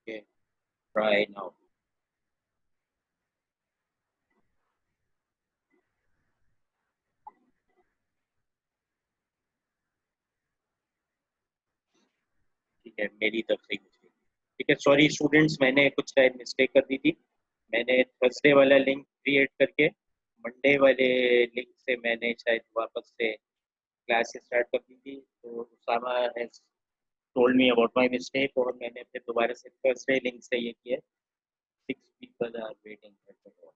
Okay, try now. ठीक है, मेरी तरफ से कुछ नहीं। ठीक है, सॉरी स्टूडेंट्स, मैंने कुछ शायद मिस्टेक कर दी थी। मैंने थर्सडे वाला लिंक क्रिएट करके मंडे वाले लिंक से मैंने शायद वापस से क्लास स्टार्ट कर दी थी। तो Usama has told me about my mistake और मैंने फिर दोबारा से थर्सडे लिंक से ये किया। 6 people are waiting at the door.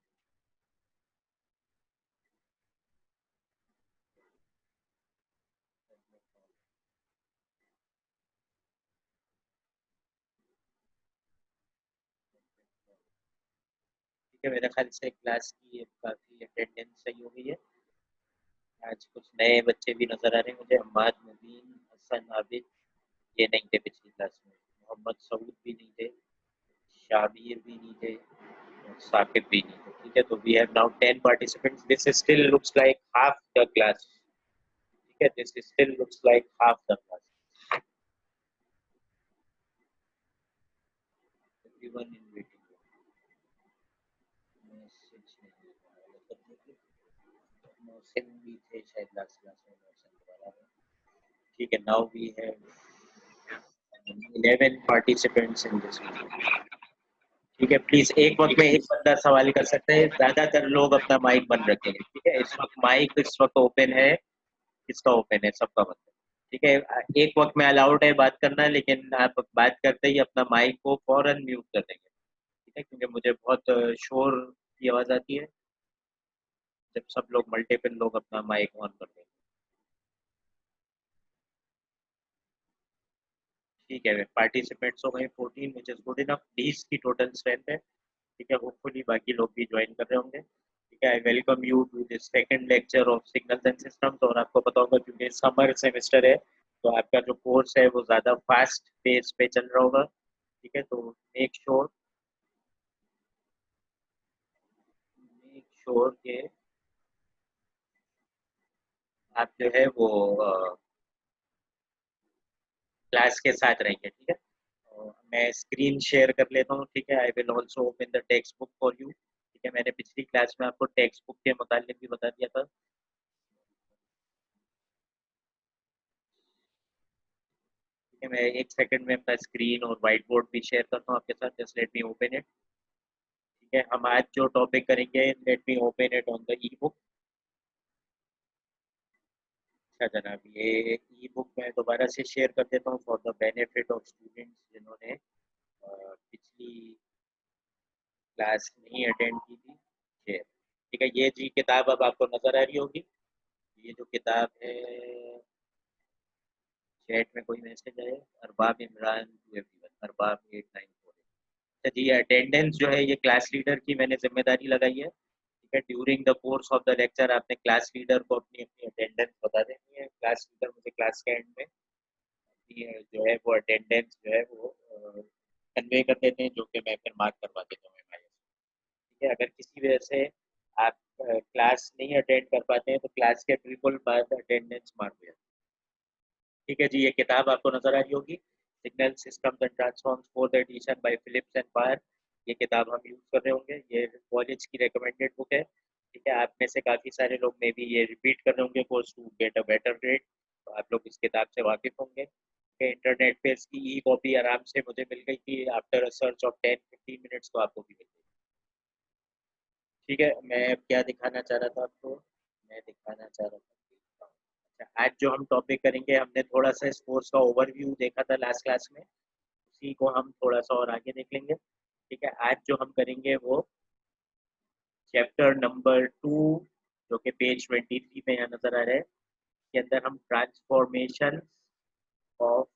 ठीक है, मेरे ख्याल से क्लास की काफ़ी अटेंडेंस सही हो गई है। आज कुछ नए बच्चे भी नज़र आ रहे हैं मुझे। अम्माद, मुबीन, हसन, आबिद, ये नहीं थे पिछली क्लास में। मोहम्मद सऊद भी नहीं थे, शाबिर भी नहीं थे, और साकिब भी नहीं थे। ठीक है, तो we have now 10 participants. This still looks like half the class. ठीक है, this still looks like half the class. Everyone in waiting. Mohsin भी थे शायद लास्ट क्लास में। मोहसिन दोबारा आए। ठीक है, now we have 11 participants in this video. ठीक है, प्लीज एक वक्त में एक बंदा सवाल कर सकते हैं। ज्यादातर लोग अपना माइक बंद रखेंगे। ठीक है, इस वक्त माइक इस वक्त ओपन है। किसका ओपन है? सबका बंद है। ठीक है, एक वक्त में अलाउड है बात करना, लेकिन आप बात करते ही अपना माइक को फौरन म्यूट कर देंगे। ठीक है, क्योंकि मुझे बहुत शोर की आवाज आती है जब सब लोग मल्टीपल लोग अपना माइक ऑन कर देंगे। ठीक है, पार्टिसिपेंट्स हो गए 14, विच इज गुड इनफ। 20 की टोटल स्ट्रेंथ है। ठीक है, होपफुली बाकी लोग भी ज्वाइन कर रहे होंगे। ठीक है, I welcome you to this second lecture of signals and systems. और आपको पता होगा क्योंकि समर सेमेस्टर है, तो आपका जो कोर्स है वो ज़्यादा फास्ट पेस पे चल रहा होगा। ठीक है, तो मेक श्योर कि आप जो है वो क्लास के साथ रहेंगे। ठीक है, तो मैं स्क्रीन शेयर कर लेता हूँ। ठीक है, I will also open the text book for you. ठीक है, मैंने पिछली क्लास में आपको टेक्स्ट बुक के मुतालिक भी बता दिया था। ठीक है, मैं एक सेकंड में अपना स्क्रीन और व्हाइट बोर्ड भी शेयर करता हूँ आपके साथ। Just let me open it. ठीक है, हम आज जो टॉपिक करेंगे, let me open it on the E book. अच्छा जनाब, ये ई बुक मैं दोबारा से शेयर कर देता हूँ for the benefit of students जिन्होंने पिछली क्लास नहीं अटेंड की थी। शेयर। ठीक है, ये जी किताब अब आपको नजर आ रही होगी। ये जो किताब है, चैट में कोई मैसेज आए, अरबाब इमरान टू एवरीवन, अरबाब 894। अच्छा जी, अटेंडेंस जो है ये क्लास लीडर की मैंने जिम्मेदारी लगाई है। ठीक है, during the course of the lecture आपने क्लास लीडर को अपनी अपनी अटेंडेंस बता देनी है। क्लास लीडर मुझे क्लास के एंड में अपनी जो है वो अटेंडेंस जो है वो कन्वे कर देते हैं, जो कि मैं फिर मार्क करवा देता हूँ MIS। ठीक है, अगर किसी वजह से आप क्लास नहीं अटेंड कर पाते हैं तो क्लास के बिल्कुल बाद अटेंडेंस मार्क हो जाती है। ठीक है जी, ये किताब आपको नजर आ रही होगी, signal systems and transforms fourth edition by Phillips and Bayer. ये किताब हम यूज कर रहे होंगे। ये कॉलेज की रिकमेंडेड बुक है। ठीक है, आप में से काफी सारे लोग मे बी ये रिपीट कर रहे होंगे course to get a better grade. तो आप लोग इस किताब से वाकिफ होंगे। इंटरनेट पे इसकी ई कॉपी आराम से मुझे मिल गई थी after a search of 10-15 minutes, तो आपको भी मिल गई। ठीक है, मैं अब क्या दिखाना चाह रहा था आपको? मैं दिखाना चाह रहा था, अच्छा आज जो हम टॉपिक करेंगे, हमने थोड़ा सा इस कोर्स का ओवरव्यू देखा था लास्ट क्लास में, उसी को हम थोड़ा सा और आगे देख लेंगे। ठीक है, आज जो हम करेंगे वो चैप्टर नंबर 2, जो कि पेज 23 में यहाँ नजर आ रहा है, के अंदर हम transformation of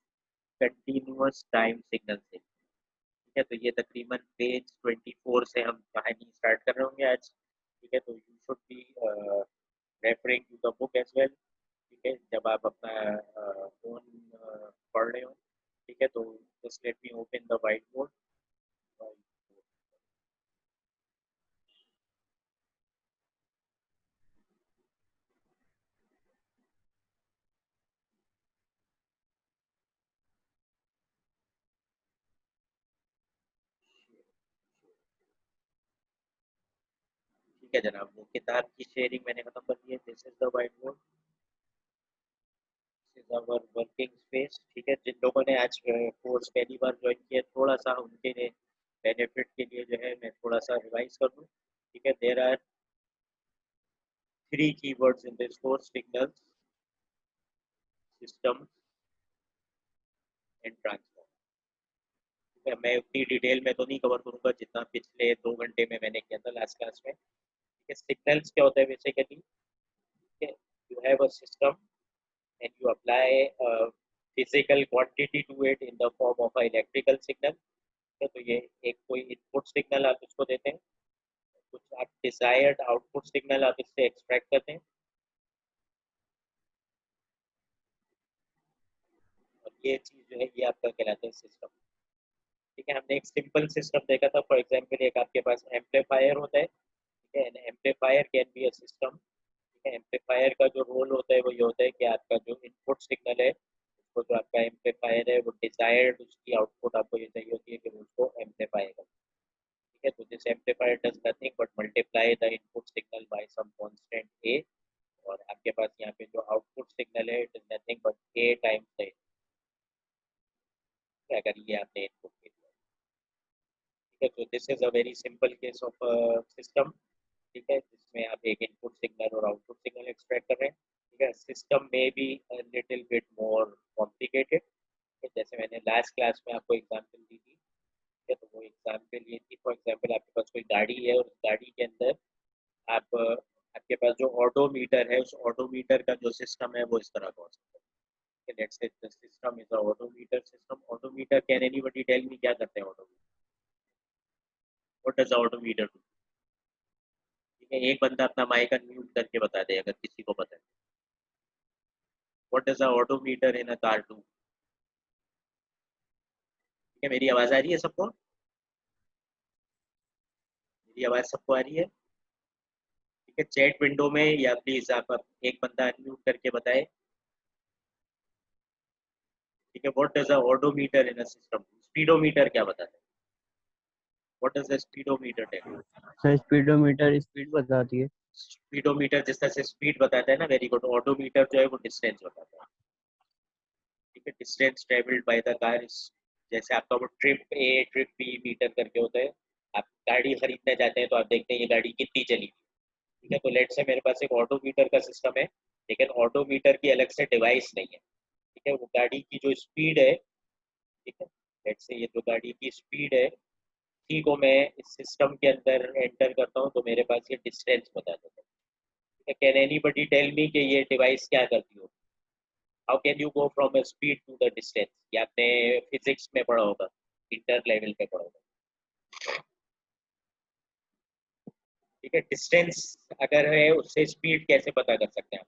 continuous time signal से। ठीक है, तो ये तकरीबन पेज 24 से हम कहानी स्टार्ट कर रहे होंगे आज। ठीक है, तो you should be referring to the book as well. ठीक है, जब आप अपना फोन पढ़ रहे हो। ठीक है, तो just let me open the white board. ठीक है जनाब, वो किताब की शेयरिंग मैंने खत्म कर दी है। This is the white board, this is our working space. ठीक है, जिन लोगों ने आज कोर्स पहली बार ज्वाइन किया, थोड़ा सा उनके लिए बेनिफिट के लिए जो है मैं थोड़ा सा रिवाइज कर दूँ। ठीक है, there are 3 keywords in this course: signals, systems and transform। ठीक है, मैं उतनी डिटेल में तो नहीं कवर करूंगा जितना पिछले 2 घंटे में मैंने किया था लास्ट क्लास में। ठीक है, सिग्नल्स क्या होता है बेसिकली? ठीक है, you have a system and you apply a physical quantity to it in the form of a electrical signal। तो ये एक कोई इनपुट सिग्नल आप इसको देते हैं, कुछ आप डिजायर्ड आउटपुट सिग्नल आप इससे एक्सट्रैक्ट करते हैं, और ये चीज जो है ये आपका कहलाता है सिस्टम। ठीक है, हमने एक सिंपल सिस्टम देखा था। फॉर एग्जांपल, एक आपके पास एम्पलीफायर होता है। ठीक है, amplifier can be a system. ठीक है, एम्पलीफायर का जो रोल होता है वो ये होता है कि आपका जो इनपुट सिग्नल है, उसको जो आपका एम्पलीफायर है वो डिजायर्ड उसकी आउटपुट आपको ये चाहिए होती है कि वो उसको एम्पलीफाई करे। ठीक है, तो this amplifier does nothing but multiply the input signal by some constant A, और आपके पास यहाँ पे जो आउटपुट सिग्नल है it is nothing but A times the, अगर ये आपने इनपुट के दिया। ठीक है, तो this is a very simple case of system. ठीक है, जिसमें आप एक इनपुट सिग्नल और आउटपुट सिग्नल एक्सट्रैक्ट कर रहे हैं। ठीक है, सिस्टम में be little bit more complicated. जैसे मैंने लास्ट क्लास में आपको एग्जांपल दी थी। ठीक है, तो वो एग्जांपल ये थी, फॉर एग्जांपल आपके पास कोई गाड़ी है और उस गाड़ी के अंदर आप आपके पास जो ऑडोमीटर है, उस ऑडोमीटर का जो सिस्टम है वो इस तरह का हो सकता है। Let's say the system is a odometer system. Odometer, can anybody tell me क्या करते हैं odometer? What does odometer do? ठीक है, एक बंदा अपना माइक अनम्यूट करके बता दे अगर किसी को पता है। What does a odometer in a car do? ठीक है, मेरी आवाज आ रही है सबको? मेरी आवाज सबको आ रही है? ठीक है, चैट विंडो में या प्लीज आप एक बंदा अनम्यूट करके बताए। ठीक है, what does a odometer in a system? Speedometer क्या बताता है? What does the speedometer tell? Sir speedometer speed बताती है। स्पीडोमीटर जिस तरह से स्पीड बताता है ना, वेरी गुड। ऑडोमीटर जो है वो डिस्टेंस बताता है। ठीक है, distance travelled by the car. जैसे आपका वो trip A trip B meter करके होता है। आप गाड़ी खरीदने जाते हैं तो आप देखते हैं ये गाड़ी कितनी चली। ठीक है, तो लेट से मेरे पास एक ऑडोमीटर का सिस्टम है, लेकिन ऑडोमीटर की अलग से डिवाइस नहीं है। ठीक है, वो गाड़ी की जो स्पीड है, ठीक है, लेट से ये जो गाड़ी की स्पीड है, इसी को मैं इस सिस्टम के अंदर एंटर करता हूँ तो मेरे पास ये डिस्टेंस बता देता है। ठीक है, कैन एनीबॉडी टेल मी कि ये डिवाइस क्या करती हो? How can you go from a speed to the distance? ये आपने फिजिक्स में पढ़ा होगा, इंटर लेवल पे पढ़ा होगा। ठीक है, डिस्टेंस अगर है उससे स्पीड कैसे पता कर सकते हैं आप?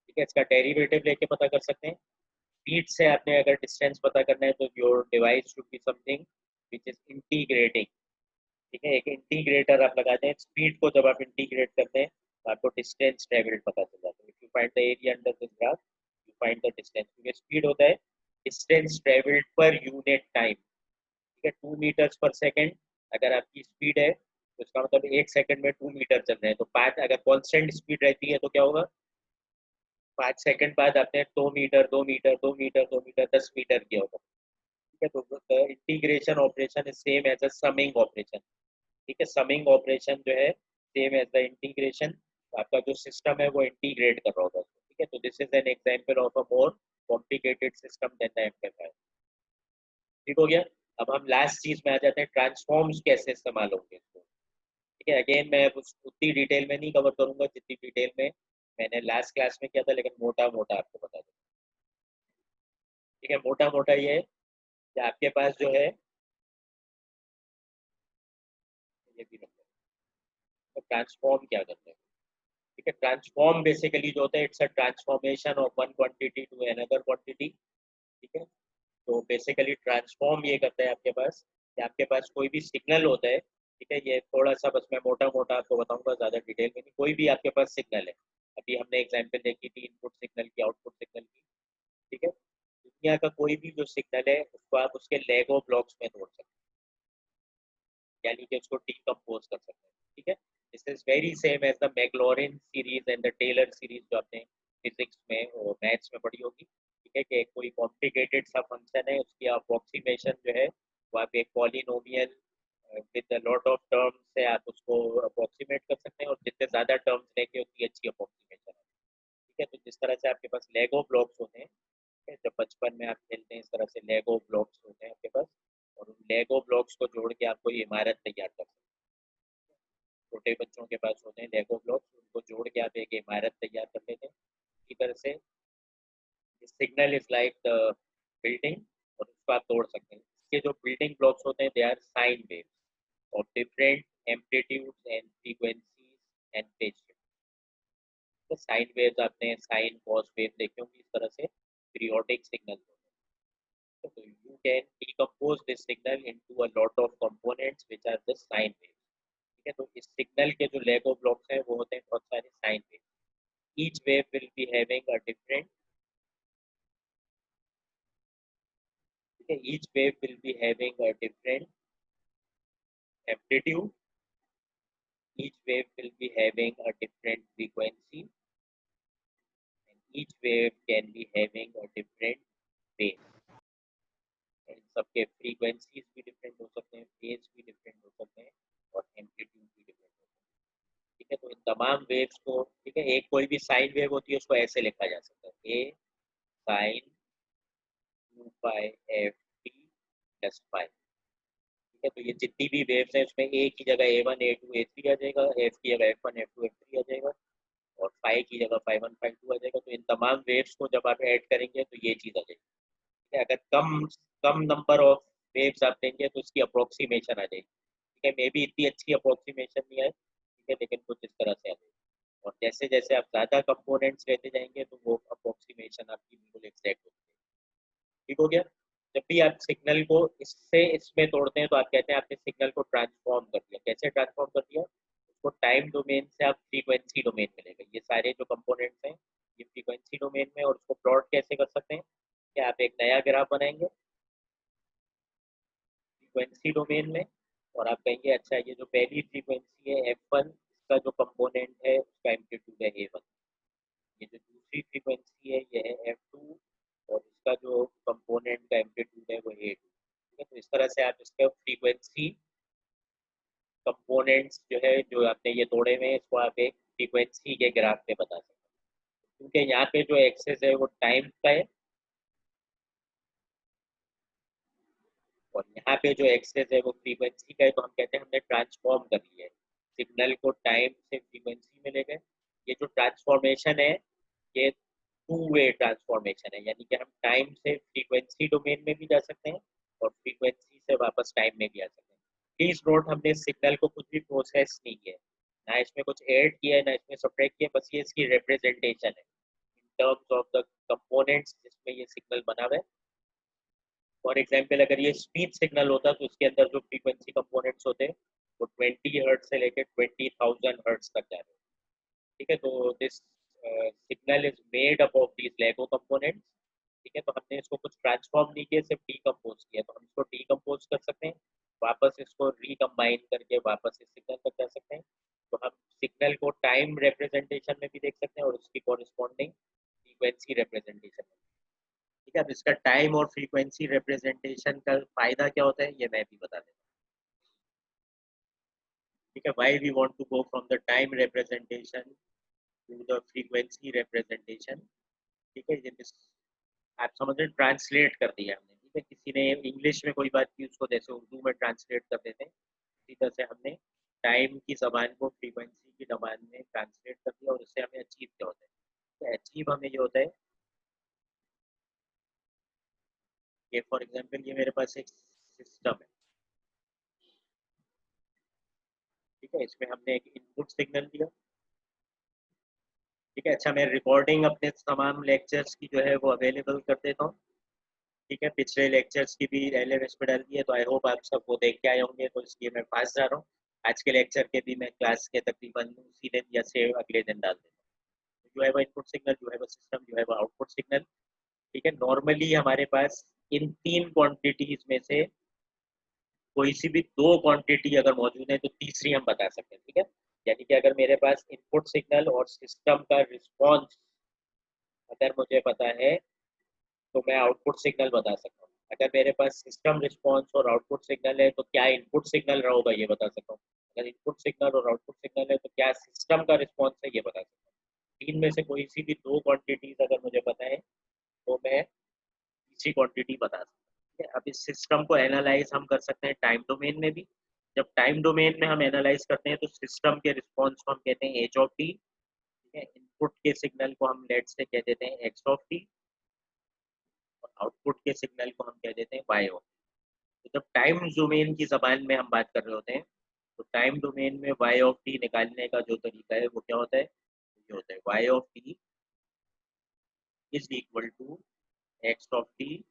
ठीक है, इसका डेरिवेटिव लेके पता कर सकते हैं। स्पीड से आपने अगर डिस्टेंस पता करना है तो your device should be something which is integrating. ठीक है, एक इंटीग्रेटर आप लगाते हैं। स्पीड को जब आप इंटीग्रेट करते हैं तो आपको डिस्टेंस ट्रेवल्ड पता चल जाता है। If you find the area under this graph, you find the distance, क्योंकि स्पीड होता है distance travelled per unit time. ठीक है, 2 मीटर्स पर सेकेंड अगर आपकी स्पीड है तो इसका मतलब 1 सेकंड में 2 मीटर चल रहे हैं। तो 5, अगर कॉन्स्टेंट स्पीड रहती है तो क्या होगा? 5 सेकंड बाद आपने 2 metre 2 metre 2 metre 2 metre 10 metre किया होगा। ठीक है, तो integration operation is same as a summing operation. ठीक है, समिंग ऑपरेशन जो है सेम एज द इंटीग्रेशन। आपका जो सिस्टम है वो इंटीग्रेट कर रहा होगा। ठीक है, तो this is an example of a more complicated system than the amplifier. ठीक हो गया। अब हम लास्ट चीज में आ जाते हैं, ट्रांसफॉर्म्स कैसे इस्तेमाल होंगे इसको। ठीक है, अगेन मैं उतनी डिटेल में नहीं कवर करूंगा जितनी डिटेल में मैंने लास्ट क्लास में किया था, लेकिन मोटा मोटा आपको बता दूंगा। ठीक है, मोटा मोटा ये है कि आपके पास जो है ये भी नंबर, तो ट्रांसफॉर्म क्या करते हैं? ठीक है, ट्रांसफॉर्म बेसिकली जो होता है it's a transformation of one quantity to another quantity. ठीक है, तो बेसिकली ट्रांसफॉर्म ये करता है आपके पास कि आपके पास कोई भी सिग्नल होता है। ठीक है, ये थोड़ा सा बस मैं मोटा मोटा आपको बताऊंगा, ज़्यादा डिटेल में नहीं। कोई भी आपके पास सिग्नल है, अभी हमने एग्जाम्पल देखी थी इनपुट सिग्नल की, आउटपुट सिग्नल की। ठीक है, दुनिया का कोई भी जो सिग्नल है उसको आप उसके लेगो ब्लॉक्स में तोड़ सकते हैं, यानी कि उसको डीकम्पोज कर सकते हैं। ठीक है, this is very same as the Maclaurin series and the Taylor series जो आपने फिजिक्स में और मैथ्स में पढ़ी होगी। ठीक है कि कोई कॉम्प्लिकेटेड सा फंक्शन है, उसकी अप्रोक्सीमेशन जो है वो आप एक polynomial with a lot of terms से आप उसको अप्रोक्सीमेट कर सकते हैं, और जितने ज़्यादा टर्म्स लेंगे उतनी अच्छी अप्रोक्सीमेशन है। ठीक है, तो जिस तरह से आपके पास लेगो ब्लॉक्स होते हैं, ठीक है, जब बचपन में आप खेलते हैं इस तरह से लेगो ब्लॉक्स होते हैं आपके पास, और उन लेगो ब्लॉक्स को जोड़ के आप कोई इमारत तैयार कर सकते हैं। छोटे बच्चों के पास होते हैं लेगो ब्लॉक्स, उनको जोड़ के आप एक इमारत तैयार कर लेते हैं। इसी तरह से signal is like the building, और उसको आप तोड़ सकते हैं। इसके जो बिल्डिंग ब्लॉक्स होते हैं they are sine waves of different amplitudes and frequencies and phase shift. तो साइन वेव्स आपने साइन कॉस वेव देखे होंगे, इस तरह से पीरियोडिक सिग्नल होते हैं। तो you can decompose this signal into a lot of components which are the sine waves. ठीक है, तो इस सिग्नल के जो लेगो ब्लॉक्स हैं वो होते हैं बहुत सारे sine wave. Each wave will be having a different, ठीक है, each wave will be having a different amplitude, each wave will be having a different frequency, and each wave can be having a different phase। इन सबके frequencies भी different हो सकते हैं, phase भी different हो सकते हैं, और एम्पलीट्यूड भी डिफरेंट हो सकते हैं। ठीक है, तो इन तमाम वेव्स को, ठीक है, एक कोई भी साइन वेव होती है उसको ऐसे लिखा जा सकता है, ए साइन 2 पाई एफ टी प्लस फाइव। ठीक है, तो ये जितनी भी वेव्स हैं उसमें ए की जगह A1 A2 A3 आ जाएगा, एफ की जगह F1 F2 F3 आ जाएगा, और फाइव की जगह 5 1 5 2 आ जाएगा। तो इन तमाम वेव्स को जब आप ऐड करेंगे तो ये चीज़ आ जाएगी। ठीक है, अगर कम कम नंबर ऑफ वेव्स आप लेंगे तो उसकी अप्रोक्सीमेशन आ जाएगी। ठीक है, मे बी इतनी अच्छी अप्रोक्सीमेशन नहीं आए, ठीक है, लेकिन कुछ इस तरह से आ जाएगी। और जैसे जैसे आप ज़्यादा कंपोनेंट्स लेते जाएंगे तो वो अप्रोक्सीमेशन आपकी बिल्कुल एग्जैक्ट होती है। ठीक हो गया। जब भी आप सिग्नल को इससे इसमें तोड़ते हैं तो आप कहते हैं आपने सिग्नल को ट्रांसफॉर्म कर दिया। कैसे ट्रांसफॉर्म कर दिया? उसको टाइम डोमेन से आप फ्रीक्वेंसी डोमेन में ले गए। ये सारे जो कंपोनेंट्स हैं ये फ्रीक्वेंसी डोमेन में, और उसको प्लॉट कैसे कर सकते हैं कि आप एक नया ग्राफ बनाएंगे फ्रीक्वेंसी डोमेन में, और आप कहेंगे अच्छा ये जो पहली फ्रीक्वेंसी है F1, इसका जो कंपोनेंट है उसका एम्पलीट्यूड है A1। ये जो दूसरी फ्रीक्वेंसी है ये है F2, और इसका जो कंपोनेंट का एम्पलीट्यूड है वो A2। ठीक है, तो इस तरह से आप इसके फ्रीक्वेंसी कंपोनेंट्स जो है जो आपने ये तोड़े हुए हैं इसको आप एक फ्रीक्वेंसी के ग्राफ पे बता सकते हैं। क्योंकि यहाँ पे जो एक्सेस है वो टाइम का है, और यहाँ पे जो एक्सेस है वो फ्रीक्वेंसी का है, तो हम कहते हैं हमने ट्रांसफॉर्म कर लिया है। सिग्नल को टाइम से फ्रीक्वेंसी में ले गए। ये जो ट्रांसफॉर्मेशन है ये टू वे ट्रांसफॉर्मेशन है, यानी कि हम टाइम से फ्रीक्वेंसी डोमेन में भी जा सकते हैं और फ्रीक्वेंसी से वापस टाइम में भी आ सकते हैं। प्लीज नोट, हमने सिग्नल को कुछ भी प्रोसेस नहीं किया, ना इसमें कुछ ऐड किया है ना इसमें सब्ट्रैक्ट किया, बस ये इसकी रिप्रेजेंटेशन है in terms of the components जिसमें ये सिग्नल बना हुआ है। फॉर एग्जाम्पल अगर ये स्पीच सिग्नल होता तो उसके अंदर जो फ्रीक्वेंसी कंपोनेंट्स होते हैं वो 20 हर्ट्ज से लेकर 20,000 हर्ट्ज तक जा रहे हैं। ठीक है, तो this signal is made up of these Lego components. ठीक है, तो हमने इसको कुछ ट्रांसफॉर्म नहीं किया, सिर्फ डीकम्पोज किया, तो हम इसको डीकम्पोज कर सकते हैं, वापस इसको रिकम्बाइन करके वापस इस सिग्नल तक जा सकते हैं। तो हम सिग्नल को टाइम रिप्रेजेंटेशन में भी देख सकते हैं और उसकी कॉरेस्पॉन्डिंग फ्रीक्वेंसी रिप्रेजेंटेशन में। ठीक है, अब इसका टाइम और फ्रीक्वेंसी रिप्रेजेंटेशन का फायदा क्या होता है ये मैं भी बता देता हूँ। ठीक है, why we want to go from the time representation to the frequency representation. ठीक है, ये आप समझ रहे, ट्रांसलेट कर दिया हमने। ठीक है, किसी ने इंग्लिश में कोई बात की उसको जैसे उर्दू में ट्रांसलेट कर देते हैं, इसी तरह से हमने टाइम की जबान को फ्रीक्वेंसी की जबान में ट्रांसलेट कर दिया, और इससे हमें अचीव क्या होता है? तो अचीव हमें ये होता है कि फॉर एग्जांपल ये मेरे पास एक सिस्टम है। ठीक है, इसमें हमने एक इनपुट सिग्नल दिया। ठीक है, अच्छा मैं रिकॉर्डिंग अपने तमाम लेक्चर्स की जो है वो अवेलेबल कर देता हूँ। ठीक है, पिछले लेक्चर्स की भी LMS पे डाल दी है, तो आई होप आप सब वो देख के आए होंगे, तो इसलिए मैं पास जा रहा हूँ। आज के लेक्चर के भी मैं क्लास के तकरीबन उसी दिन या से अगले दिन डाल देता हूँ। जो है वो इनपुट सिग्नल, जो है वो सिस्टम, जो है वो आउटपुट सिग्नल। ठीक है, नॉर्मली हमारे पास इन तीन क्वांटिटीज में से कोई सी भी दो क्वांटिटी अगर मौजूद है तो तीसरी हम बता सकते हैं। ठीक है, यानी कि अगर मेरे पास इनपुट सिग्नल और सिस्टम का रिस्पॉन्स अगर मुझे पता है तो मैं आउटपुट सिग्नल बता सकता हूँ। अगर मेरे पास सिस्टम रिस्पॉन्स और आउटपुट सिग्नल है तो क्या इनपुट सिग्नल होगा ये बता सकता हूँ। अगर इनपुट सिग्नल और आउटपुट सिग्नल है तो क्या सिस्टम का रिस्पॉन्स है ये बता सकता हूँ। तीन में से कोई सी भी दो क्वांटिटीज अगर मुझे पता है तो मैं तीसरी क्वांटिटी बता सकता हूँ। ठीक है, अब इस सिस्टम को एनालाइज हम कर सकते हैं टाइम डोमेन में भी। जब टाइम डोमेन में हम एनालाइज करते हैं तो सिस्टम के रिस्पॉन्स को हम कहते हैं एच ऑफ टी। ठीक है, इनपुट के सिग्नल को हम लेट से कह देते हैं एक्स ऑफ टी और आउटपुट के सिग्नल को हम कह देते हैं वाई ऑफ। तो जब टाइम डोमेन की जबान में हम बात कर रहे होते हैं तो टाइम डोमेन में वाई ऑफ टी निकालने का जो तरीका है वो क्या होता है, ये होता है y of t is equal to x of t.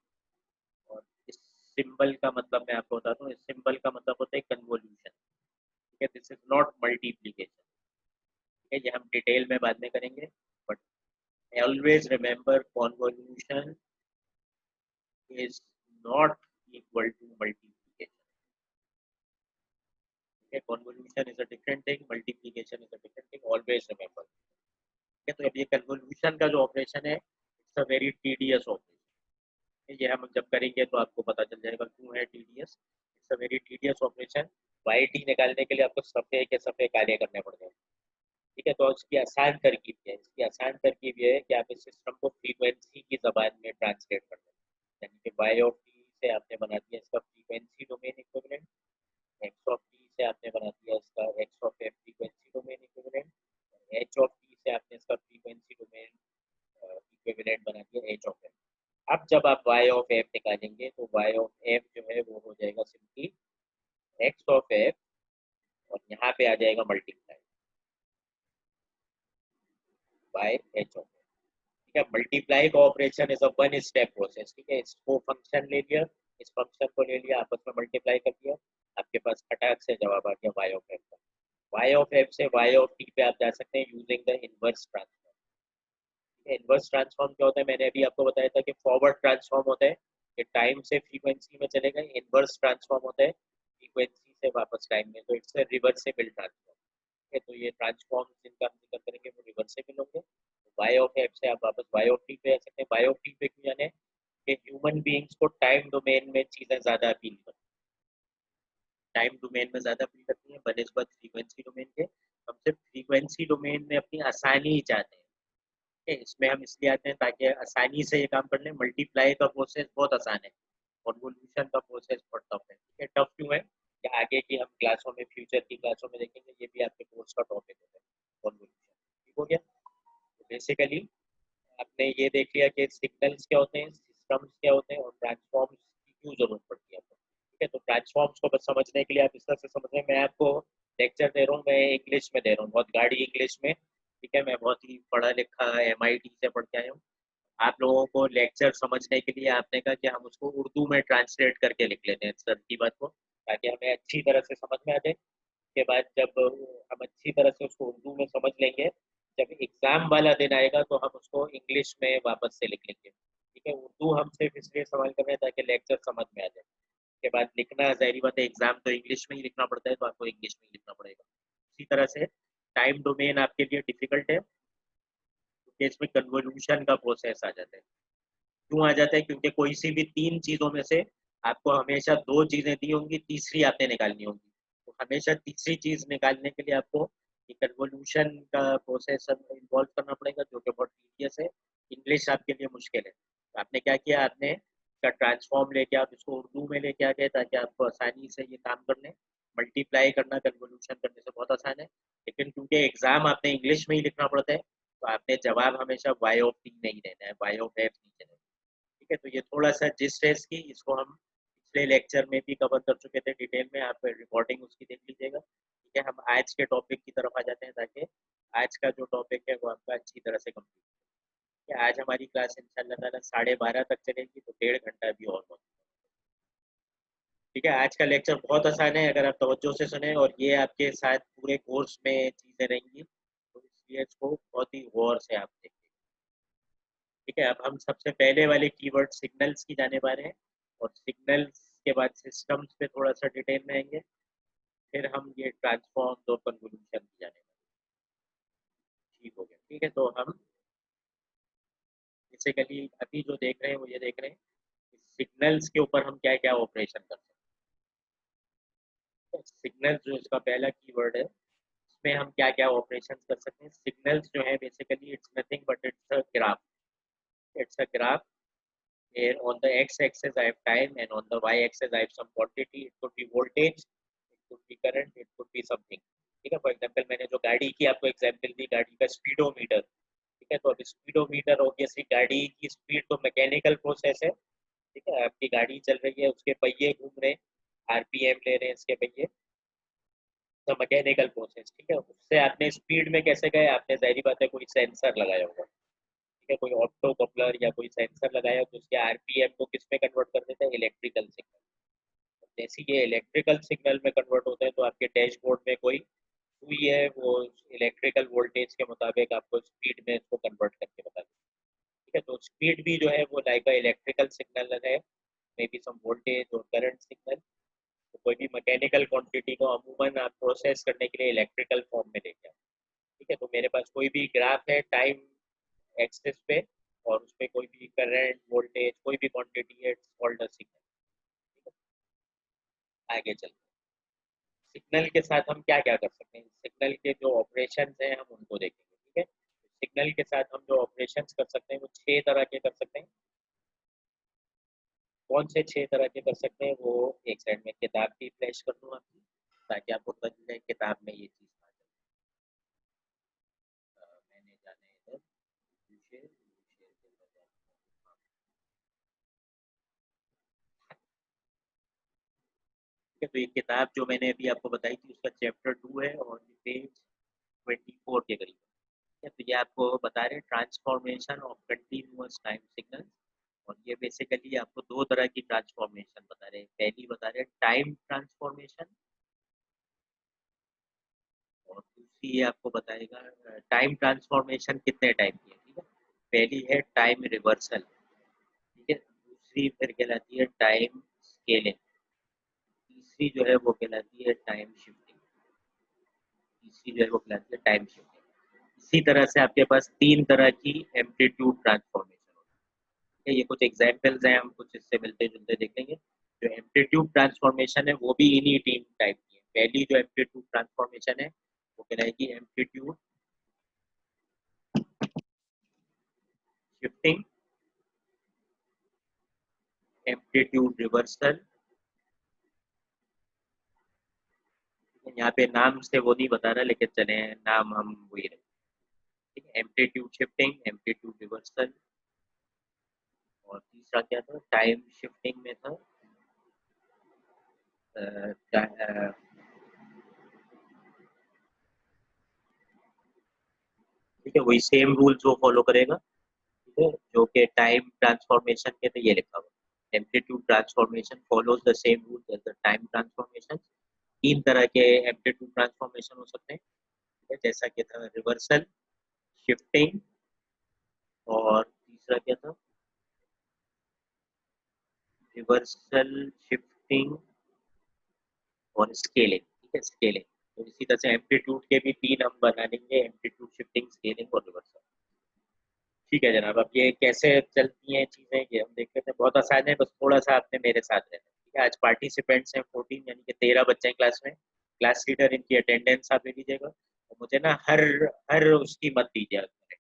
और इस सिंबल का मतलब मैं आपको बताता हूँ, इस सिंबल का मतलब होता है कन्वोल्यूशन। ठीक है, दिस इज नॉट मल्टीप्लीकेशन। ठीक है, ये हम डिटेल में बाद में करेंगे, but always remember convolution is not equal to multiplication. Okay, convolution is a different thing, multiplication is a different thing, always remember. Okay, तो अब ये convolution का जो ऑपरेशन है it's a very tedious operation. ये हम जब करेंगे तो आपको पता चल जाएगा क्यों है tedious. It's a very tedious operation. Y t निकालने के लिए आपको सफ़े के सफ़े कार्य करने पड़ते हैं। ठीक है, तो इसकी आसान तरकीब क्या है, इसकी आसान तरकीब ये है कि आप इस सिस्टम को फ्रीक्वेंसी की जबान में ट्रांसलेट कर दें। यानी कि वाई ऑफ टी से आपने बना दिया इसका frequency domain equivalent, x of T से आपने बना दिया इसका x of F frequency domain equivalent, H of T से आपने इसका फ्रीक्वेंसी डोमेन इक्विवेलेंट बना दिया एच ऑफ एफ। अब जब आप वाई ऑफ एफ निकालेंगे तो वाई ऑफ एफ जो है वो हो जाएगा सिंपली एक्स ऑफ एफ और यहाँ पे आ जाएगा multiply by H of F. ठीक है, मल्टीप्लाई का operation is a one step process. ठीक है, इसको फंक्शन ले लिया, इस फंक्शन को ले लिया, आपस में मल्टीप्लाई कर दिया, आपके पास फटाक से जवाब आ गया वाई ऑफ एफ का। वाई ऑफ एफ से वाई ऑफ टी पे आप जा सकते हैं using the inverse transform. Inverse transform क्या होता है, मैंने अभी आपको बताया था कि फॉरवर्ड ट्रांसफॉर्म होता है कि टाइम से फ्रीक्वेंसी में चले गए, इनवर्स ट्रांसफॉर्म होता है फ्रीक्वेंसी से वापस टाइम में, तो इट्स अ रिवर्सिबल ट्रांसफॉर्म। है, तो ये ट्रांसफॉर्म जिनका हम जिक्र करेंगे वो रिवर्सिबल होंगे। वाई ऑफ एफ से आप वापस वाई ऑफ टी पे आ सकते हैं। वाई ऑफ टी पे क्यों जाने कि ह्यूमन बीइंग्स को टाइम डोमेन में चीज़ें ज़्यादा अपील करती हैं, टाइम डोमेन में ज़्यादा अपील करती हैं बनस्बत फ्रीक्वेंसी डोमेन के। हम सिर्फ फ्रीक्वेंसी डोमेन में अपनी आसानी ही चाहते हैं। ठीक है, इसमें हम इसलिए आते हैं ताकि आसानी से ये काम कर लें। मल्टीप्लाई का प्रोसेस बहुत आसान है, कन्वोल्यूशन का प्रोसेस बहुत टफ है। ठीक है, टफ क्यों है कि आगे की हम क्लासों में, फ्यूचर की क्लासों में देखेंगे, ये भी आपके कोर्स का टॉपिक होता है कन्वोल्यूशन। ठीक हो गया, तो बेसिकली आपने ये देख लिया कि सिग्नल्स क्या होते हैं, सिस्टम्स क्या होते हैं और ट्रांसफॉर्म्स की क्यों जरूरत पड़ती है आपको। ठीक है, तो ट्रांसफॉर्म्स को बस समझने के लिए आप इस तरह से समझ रहे हैं, मैं आपको लेक्चर दे रहा हूँ, मैं इंग्लिश में दे रहा हूँ, बहुत गाढ़ी इंग्लिश में। ठीक है, मैं बहुत ही पढ़ा लिखा MIT से पढ़ के आया हूँ। आप लोगों को लेक्चर समझने के लिए आपने कहा कि हम उसको उर्दू में ट्रांसलेट करके लिख लेते हैं सर की बात को, ताकि हमें अच्छी तरह से समझ में आ जाए। के बाद जब हम अच्छी तरह से उसको उर्दू में समझ लेंगे, जब एग्जाम वाला दिन आएगा तो हम उसको इंग्लिश में वापस से लिख लेंगे। ठीक है, उर्दू हम सिर्फ इसलिए सवाल कर रहे हैं ताकि लेक्चर समझ में आ जाए। के बाद लिखना जाहिर बात है, एग्जाम तो इंग्लिश में ही लिखना पड़ता है तो आपको इंग्लिश में ही लिखना पड़ेगा। इसी तरह से टाइम डोमेन आपके लिए डिफिकल्ट है क्योंकि इसमें कन्वोल्यूशन का प्रोसेस आ जाता है। क्यों आ जाता है, क्योंकि कोई सी भी तीन चीजों में से आपको हमेशा दो चीजें दी होंगी, तीसरी आपने निकालनी होगी। तो हमेशा तीसरी चीज निकालने के लिए आपको कन्वोल्यूशन का प्रोसेस इन्वॉल्व करना पड़ेगा, जो कि बहुत टीडियस है। इंग्लिश आपके लिए मुश्किल है, तो आपने क्या किया, आपने इसका ट्रांसफॉर्म लेके आप इसको उर्दू में लेके आ गए ताकि आपको आसानी से ये काम कर लें। मल्टीप्लाई करना कन्वोल्यूशन करने से बहुत आसान है, लेकिन क्योंकि एग्जाम आपने इंग्लिश में ही लिखना पड़ता है तो आपने जवाब हमेशा वाई ऑफ टी नहीं देना है, वाई ऑफ एफ नहीं देना है। ठीक है, तो ये थोड़ा सा जिस है इसकी, इसको हम पिछले लेक्चर में भी कवर कर चुके थे डिटेल में, आप रिकॉर्डिंग उसकी देख लीजिएगा। ठीक है, हम आज के टॉपिक की तरफ आ जाते हैं ताकि आज का जो टॉपिक है वो आपका अच्छी तरह से कंप्लीट है। आज हमारी क्लास इंशाल्लाह ताला 12:30 तक चलेगी, तो 1.5 घंटा भी और बहुत। ठीक है, आज का लेक्चर बहुत आसान है अगर आप तवज्जो से सुने, और ये आपके साथ पूरे कोर्स में चीज़ें रहेंगी, तो इसलिए इसको बहुत ही गौर से आप देखें। ठीक है, अब हम सबसे पहले वाले कीवर्ड सिग्नल्स की जाने वाले हैं, और सिग्नल्स के बाद सिस्टम्स पे थोड़ा सा डिटेल में आएंगे, फिर हम ये ट्रांसफॉर्म और कन्वोल्यूशन की जाने वाले हैं। ठीक है, तो हम बेसिकली अभी जो देख रहे हैं वो ये देख रहे हैं सिग्नल्स के ऊपर हम क्या क्या ऑपरेशन कर सकते हैं। सिग्नल जो इसका पहला कीवर्ड है, इसमें हम क्या क्या ऑपरेशन कर सकते हैं। सिग्नल्स जो है basically it's nothing but it's a graph. It's a graph where on the x-axis I have time and on the y-axis I have some quantity. It could be voltage, it could be current, it could be something. ठीक है, for example मैंने जो गाड़ी की आपको example दी, गाड़ी का speedometer. ठीक है, तो अब स्पीडोमीटर ऑब्वियसली गाड़ी की स्पीड तो मैकेनिकल प्रोसेस है। ठीक है, आपकी गाड़ी चल रही है, उसके पहिए घूम रहे हैं, आरपीएम ले रहे हैं इसके पहिए, तो मैकेनिकल प्रोसेस। ठीक है, उससे आपने स्पीड में कैसे गए, आपने जाहिर बात है कोई सेंसर लगाया होगा। ठीक है, कोई ऑप्टो कपलर या कोई सेंसर लगाया तो उसके आरपीएम को किस में कन्वर्ट कर देता है, इलेक्ट्रिकल सिग्नल। जैसे ये इलेक्ट्रिकल सिग्नल में कन्वर्ट होता है तो आपके डैशबोर्ड में कोई सुई है, वो इलेक्ट्रिकल वोल्टेज के मुताबिक आपको स्पीड में इसको कन्वर्ट करके बता देती है। ठीक है, तो स्पीड भी जो है वो लाइक इलेक्ट्रिकल सिग्नल है, मे बी सम वोल्टेज और करंट सिग्नल। तो कोई भी मैकेनिकल क्वांटिटी को अमूमन आप प्रोसेस करने के लिए इलेक्ट्रिकल फॉर्म में लेके आओ। ठीक है, तो मेरे पास कोई भी ग्राफ है टाइम एक्सिस पे और उस पे कोई भी करंट वोल्टेज कोई भी क्वांटिटी है, इट्स कॉल्ड अ सिग्नल। ठीक है, आगे चलते हैं। सिग्नल के साथ हम क्या क्या कर सकते हैं, सिग्नल के जो ऑपरेशन हैं हम उनको देखेंगे। ठीक है, सिग्नल के साथ हम जो ऑपरेशन कर सकते हैं वो 6 तरह के कर सकते हैं। कौन से 6 तरह के कर सकते हैं, वो एक साइड में किताब भी फ्लैश कर दूँ आपकी, ताकि आपको पता चल जाए किताब में ये चीज़ आ जाए। मैंने जाना है इधर शेयर के अंदर जाना है। ठीक है, तो ये किताब जो मैंने अभी आपको बताई थी उसका चैप्टर 2 है और ये पेज 24 के करीब है। तो ये आपको बता रहे हैं transformation of continuous time signal. और ये बेसिकली आपको 2 तरह की ट्रांसफॉर्मेशन बता रहे हैं। पहली बता रहे हैं टाइम ट्रांसफॉर्मेशन और दूसरी ये आपको बताएगा टाइम ट्रांसफॉर्मेशन कितने टाइम की है। ठीक है, पहली है टाइम रिवर्सल। ठीक है, दूसरी फिर कहलाती है टाइम स्केलिंग, तीसरी जो है वो कहलाती है टाइम शिफ्टिंग, तीसरी जो है वो कहलाती है टाइम शिफ्टिंग। इसी तरह से आपके पास 3 तरह की एम्पलीट्यूड ट्रांसफॉर्मेशन होती है। ये कुछ एग्जाम्पल्स हैं, हम कुछ इससे मिलते जुलते देखेंगे। जो एम्पलीट्यूड ट्रांसफॉर्मेशन है वो भी इन्हीं तीन टाइप की है। पहली जो एम्पलीट्यूड ट्रांसफॉर्मेशन है वो कहलाएगी एम्पलीट्यूड शिफ्टिंग, एम्पलीट्यूड रिवर्सल। यहाँ पे नाम से वो नहीं बता रहा, लेकिन चले नाम हम वही रहे। ठीक है, एम्पलीट्यूड शिफ्टिंग, एम्पलीट्यूड रिवर्सल और तीसरा क्या था, टाइम शिफ्टिंग में था ठीक है, वही सेम रूल्स वो फॉलो करेगा। ठीक है, जो कि टाइम ट्रांसफॉर्मेशन के तो ये लिखा हुआ amplitude transformation follows the same rules as the time transformation. 3 तरह के एम्पलीट्यूड ट्रांसफॉर्मेशन हो सकते हैं। ठीक है, जैसा कि था रिवर्सल, शिफ्टिंग और तीसरा क्या था, रिवर्सल, शिफ्टिंग और स्केलिंग। ठीक है, स्केलिंग। तो इसी तरह से एम्पलीट्यूड के भी 3 हम बना लेंगे, एम्पलीट्यूड शिफ्टिंग स्केलिंग और रिवर्सल। ठीक है जनाब, अब ये कैसे चलती हैं चीज़ें ये हम देख लेते हैं। बहुत आसान है, बस थोड़ा सा आपने मेरे साथ रहना है। ठीक है, आज पार्टिसिपेंट्स हैं 14, यानी कि 13 बच्चे हैं क्लास में। क्लास लीडर इनकी अटेंडेंस आप ले लीजिएगा और मुझे ना हर हर उसकी मत दीजिएगा करें,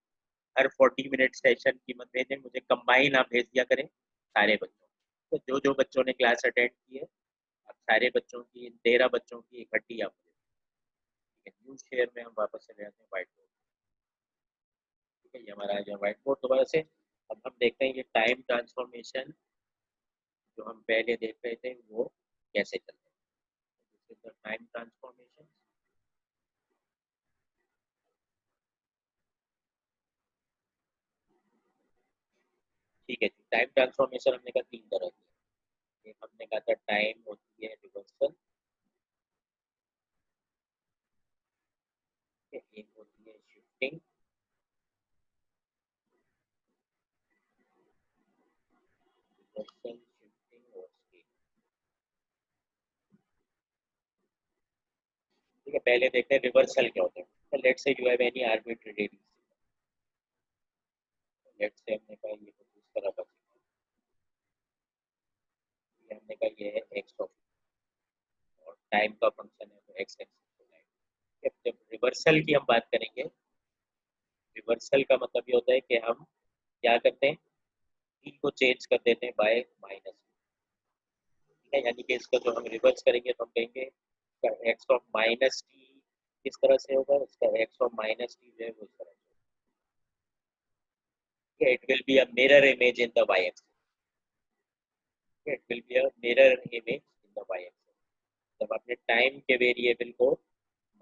हर 40 मिनट सेशन की मत भेजें, मुझे कंबाइन आप भेज दिया करें सारे बच्चों। तो जो जो बच्चों ने क्लास अटेंड की है, आप सारे बच्चों की 13 बच्चों की इकट्ठी आप मुझे। ठीक है, न्यू शेयर में हम वापस चले जाते हैं व्हाइट बोर्ड। ठीक है, ये हमारा आ गया व्हाइट बोर्ड दोबारा से। अब हम देखते हैं ये टाइम ट्रांसफॉर्मेशन जो हम पहले देख रहे थे वो कैसे चलते हैं। Time transformation. ठीक है, टाइम ट्रांसफॉर्मेशन हमने कहा 3 तरह की। एक हमने कहा था टाइम होती है रिवर्सल, एक होती है शिफ्टिंग, रिवर्सल शिफ्टिंग और स्केल। ठीक है, पहले देखते हैं रिवर्सल क्या होता है। लेट्स से you have any arbitrary, let's say हमने कहा ये कुछ इस तरह का, ये हमने कहा ये है एक्स ऑफ और टाइम का फंक्शन है तो एक्स एक्स। जब रिवर्सल की हम बात करेंगे, रिवर्सल का मतलब ये होता है कि हम क्या करते हैं, टी को चेंज कर देते हैं बाय माइनस, ठीक है। यानी कि इसका जो हम रिवर्स करेंगे तो हम कहेंगे एक्स ऑफ माइनस टी किस तरह से होगा, इसका एक्स ऑफ माइनस टी जो है वो इस तरह से, it will be a mirror image in the y axis, it will be a mirror image in the y axis. जब आपने टाइम के वेरिएबल को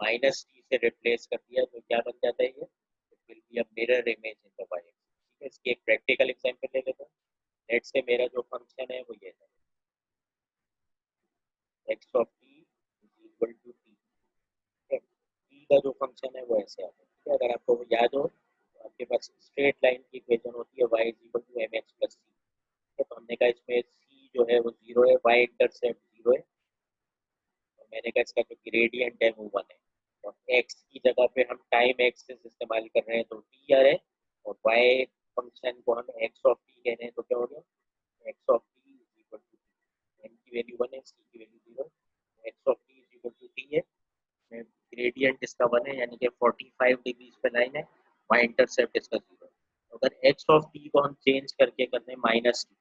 माइनस टी से रिप्लेस कर दिया तो क्या बन जाता है ये, it will be a mirror image in the y axis, ठीक है। इसकी एक प्रैक्टिकल एग्जांपल ले लेते हैं। लेट्स से मेरा जो फंक्शन है वो ये है, x of t is equal to t, t का जो फंक्शन है वो ऐसे आता है, ठीक है। अगर आपको वो याद हो तो आपके पास स्ट्रेट लाइन की इक्वेशन होती है y is equal to M X plus C, तो हमने कहा इसमें c जो है वो जीरो है, y इंटरसेप्ट जीरो है, तो मैंने कहा इसका जो ग्रेडियंट है वो 1 है, और x की जगह पे हम टाइम एक्सिस इस्तेमाल कर रहे हैं तो टी आ रहा है, और y फंक्शन को हम x ऑफ टी कह रहे हैं तो क्या हो गया, x of t is equal to t, m की वैल्यू 1 है, c की value 0, x of t is equal to t है, ग्रेडियंट इसका 1 है यानी कि 45 डिग्री पे लाइन है, y इंटरसेप्ट इसका 0 है। तो अगर x ऑफ t को हम चेंज करके करते हैं minus t,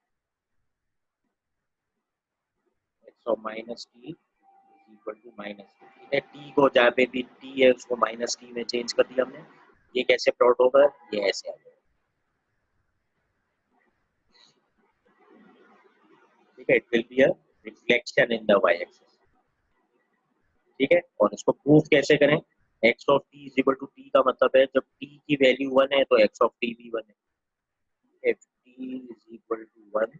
x of minus t equal to minus t, ठीक है। टी को जहाँ पे भी टी है उसको माइनस टी में चेंज कर दिया हमने, ये कैसे प्लॉट होगा, ये ऐसे आ जाएगा, ठीक है। It will be a reflection in the y axis, ठीक है। और इसको प्रूफ कैसे करें, x of t is equal to t का मतलब है जब टी की वैल्यू 1 है तो एक्स ऑफ टी भी 1 है, if t is equal to 1,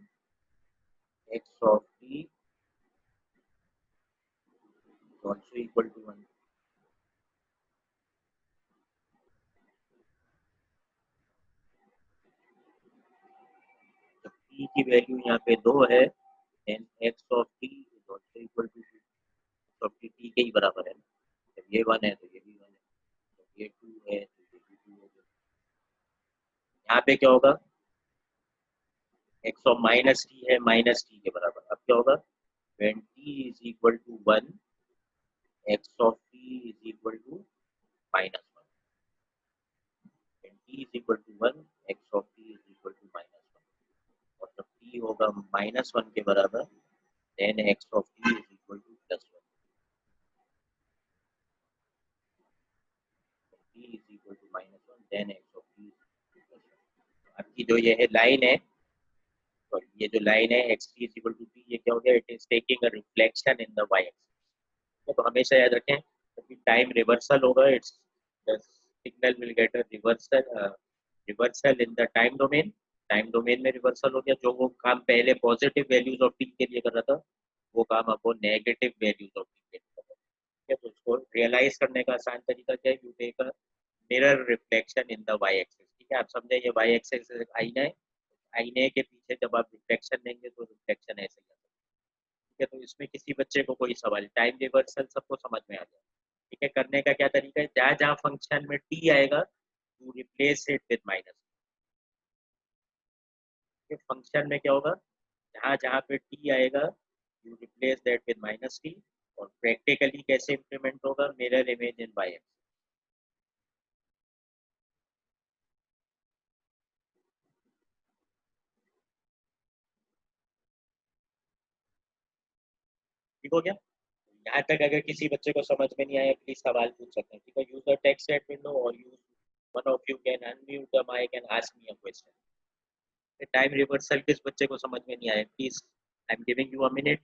x of t is also equal to 1। जब t की वैल्यू यहाँ पे 2 है then x of t is also equal to 2, x of t के ही बराबर है ना, जब ये 1 है तो ये भी 1 है, जब ये 2 है तो ये भी 2 होगा। यहाँ पे क्या होगा, x of माइनस टी है माइनस टी के बराबर, अब क्या होगा, when t is equal to 1 x of t is equal to minus 1, when t is equal to 1 x of t is equal to minus 1, और जब t होगा minus 1 के बराबर then x of t is equal to plus 1, t is equal to minus 1 then x of t is equal to plus 1। आपकी जो ये है line है, तो ये जो लाइन है x t is equal to t, ये क्या हो गया, it is taking a reflection in the y axis. तो हमेशा याद रखें जब टाइम रिवर्सल होगा it's the signal will get a reversal in the time domain, time domain में रिवर्सल हो गया, जो वो काम पहले पॉजिटिव वैल्यूज ऑफ टी के लिए कर रहा था वो काम अब वो नेगेटिव वैल्यूज ऑफ टी के लिए कर रहा है, ठीक है। तो इसको रियलाइज करने का आसान तरीका क्या है, you take a mirror reflection in the y axis, ठीक है। आप समझे ये वाई एक्सिस आईना है, आईने के पीछे जब आप रिफ्लेक्शन देंगे तो रिफ्लेक्शन ऐसे ही आता है, ठीक है। तो इसमें किसी बच्चे को कोई सवाल, टाइम रिवर्सल सबको समझ में आ जाए, ठीक है। करने का क्या तरीका है, जहाँ जहाँ फंक्शन में टी आएगा to replace it with minus, function में क्या होगा, जहाँ जहाँ पे टी आएगा you replace that with minus t, और प्रैक्टिकली कैसे इम्प्लीमेंट होगा, mirror image in y axis, ठीक हो गया। यहाँ तक अगर किसी बच्चे को समझ में नहीं आया प्लीज सवाल पूछ सकते हैं, ठीक है। Use the text at window और use one of you can unmute the mic and ask me a question. Time reversal किस बच्चे को समझ में नहीं आया please, I am giving you a minute,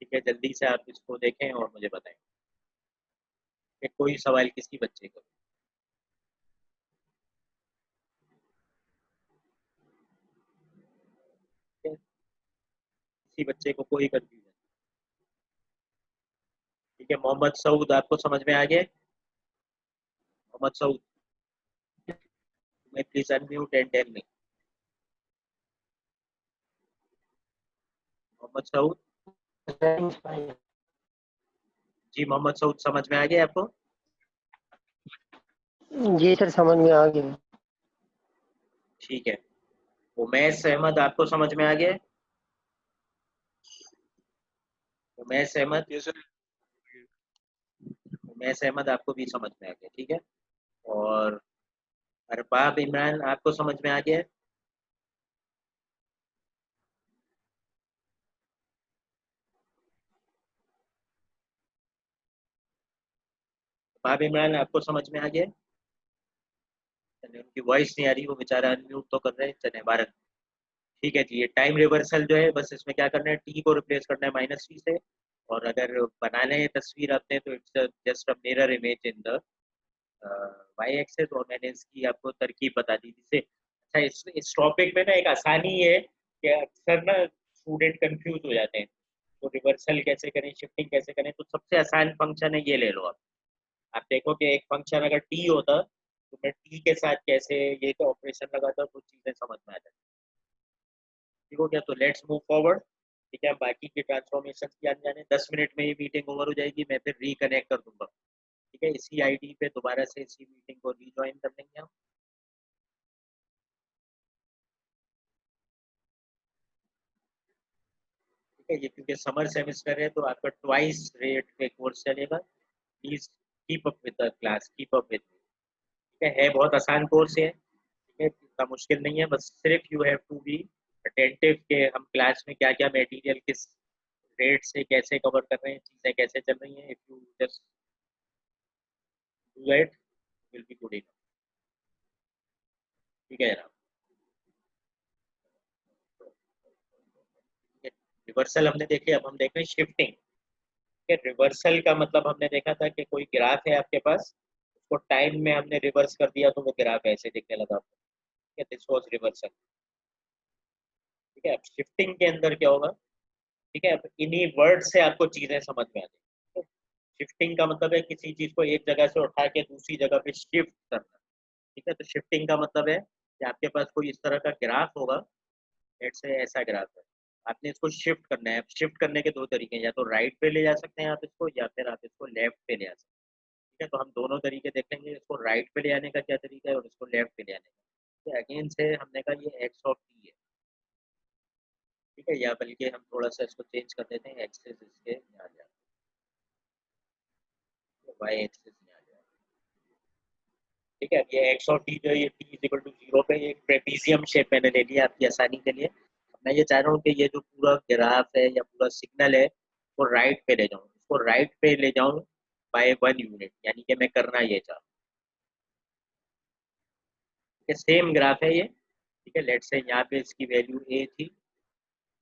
ठीक है, जल्दी से आप इसको देखें और मुझे बताएं कि कोई सवाल किसी बच्चे को, ठीक है? किसी बच्चे को कोई कंफ्यूजन, ठीक है। मोहम्मद सऊद आपको समझ में आ गया, Mohammad Saud please unmute and tell me, Mohammad Saud, जी मोहम्मद सऊद समझ में आ गया आपको, जी सर समझ में आ गया। ठीक है। उमैस अहमद आपको समझ में आ गया? उमैस अहमद, ये सर। उमैस अहमद आपको भी समझ में आ गया, ठीक है। और अरबाब इमरान आपको समझ में आ गया? अरबाब इमरान आपको समझ में आ गया? चलिए, उनकी वॉइस नहीं आ रही, वो बेचारा अनम्यूट तो कर रहे हैं, चले भारत। ठीक है जी, ये टाइम रिवर्सल जो है, बस इसमें क्या करना है, टी को रिप्लेस करना है -t से। और अगर बनाना है तस्वीर आपने, तो it's just a mirror image in the y axis. और मैंने इसकी आपको तरकीब बता दी, जिससे अच्छा इस टॉपिक में ना एक आसानी है कि अक्सर ना स्टूडेंट कंफ्यूज हो जाते हैं। तो रिवर्सल कैसे करें, शिफ्टिंग कैसे करें, तो सबसे आसान फंक्शन है, ये ले लो आप देखो कि एक फंक्शन अगर टी होता तो मैं टी के साथ कैसे ये तो ऑपरेशन लगाता तो चीजें समझ में आ जाती। ठीक हो गया, तो लेट्स मूव फॉरवर्ड। ठीक है, बाकी के ट्रांसफॉर्मेशन की आने जाने 10 मिनट में ये मीटिंग ओवर हो जाएगी, मैं फिर रिकनेक्ट कर दूंगा। ठीक है, इसी आईडी पे दोबारा से इसी मीटिंग को रीज्वाइन कर लेंगे हम। ठीक है, ये क्योंकि समर सेमेस्टर है तो आपका ट्वाइस रेट पे कोर्स चलेगा। Please keep up with the class, keep up with. ठीक है बहुत आसान कोर्स है। ठीक है, इतना मुश्किल नहीं है, बस सिर्फ you have to be attentive के हम क्लास में क्या क्या मटेरियल किस रेट से कैसे कवर कर रहे हैं, चीज़ें कैसे चल रही हैं। If you just do that will be good enough. ठीक है जनाब। रिवर्सल हमने देखे, अब हम देख रहे हैं शिफ्टिंग। ठीक है, रिवर्सल का मतलब हमने देखा था कि कोई ग्राफ है आपके पास, उसको टाइम में हमने रिवर्स कर दिया तो वो ग्राफ ऐसे दिखने लगा आपको। ठीक है, दिस वाज रिवर्सल। ठीक है, अब शिफ्टिंग के अंदर क्या होगा? ठीक है, अब इन्हीं वर्ड से आपको चीजें समझ में आ जाएगी। शिफ्टिंग का मतलब है किसी चीज को एक जगह से उठा के दूसरी जगह पे शिफ्ट करना। ठीक है, तो शिफ्टिंग का मतलब है कि आपके पास कोई इस तरह का ग्राफ होगा, लेट्स से ऐसा ग्राफ है, आपने इसको शिफ्ट करना है। शिफ्ट करने के दो तरीके हैं, या तो राइट पे ले जा सकते हैं आप इसको, या फिर आप इसको लेफ्ट पे ले आ सकते हैं। ठीक है, तो हम दोनों तरीके देखेंगे, इसको राइट पे ले आने का क्या तरीका है और इसको लेफ्ट पे ले आने का। तो अगेन से हमने कहा ये एक्स ऑफ टी है। ठीक है, या बल्कि हम थोड़ा सा इसको चेंज कर देते हैं, एक्सेस इसके यहाँ आ जाए, वाई एक्सेस में आ जाए। ठीक है, ये एक्स ऑफ टी जो है ये टी इज इक्वल टू 0 पे एक ट्रेपीजियम शेप मैंने ले लिया आपकी आसानी के लिए। मैं ये चाह रहा हूँ कि ये जो पूरा ग्राफ है या पूरा सिग्नल है वो राइट पे ले जाऊँ, इसको राइट पे ले जाऊँ बाय 1 यूनिट, यानी कि मैं करना ये चाह रहा हूँ। सेम ग्राफ है ये। ठीक है, लेट्स से यहाँ पे इसकी वैल्यू ए थी,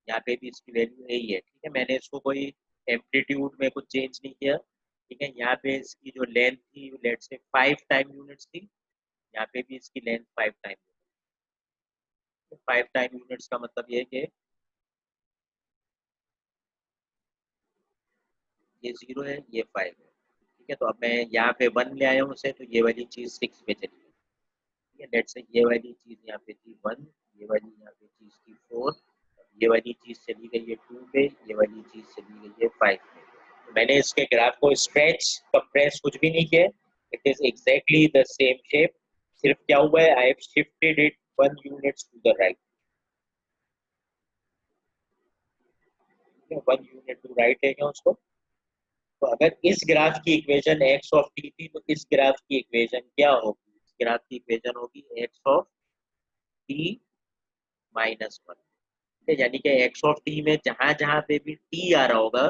यहाँ पे भी इसकी वैल्यू ए ही है। ठीक है, मैंने इसको कोई एम्पलीट्यूड में कुछ चेंज नहीं किया। ठीक है, यहाँ पे इसकी जो लेंथ थी लेट्स से 5 टाइम यूनिट्स थी, यहाँ पे भी इसकी लेंथ 5 टाइम। 5 टाइम यूनिट्स का मतलब ये है कि ये 0 है, ये 5 है। ठीक है, तो अब मैं यहाँ पे 1 ले आया हूँ उसे, तो ये वाली चीज़ 6 पे चली गई। ठीक है, लेट्स से ये वाली चीज़ यहाँ पे थी 1, ये वाली यहाँ पे चीज़ थी 4, ये वाली चीज़ चली गई है 2 पे, ये वाली चीज़ चली गई है 5 पे। तो मैंने इसके ग्राफ को स्ट्रेच कंप्रेस कुछ भी नहीं किया, it is exactly the same shape. सिर्फ क्या हुआ है, I have shifted it 1 unit to the right. 1 unit to right है क्या उसको। तो अगर इस ग्राफ की इक्वेशन एक्स ऑफ टी थी तो इस ग्राफ की इक्वेशन क्या होगी? इस ग्राफ की इक्वेशन होगी एक्स ऑफ टी -1। यानी कि एक्स ऑफ टी में जहां जहां पे भी टी आ रहा होगा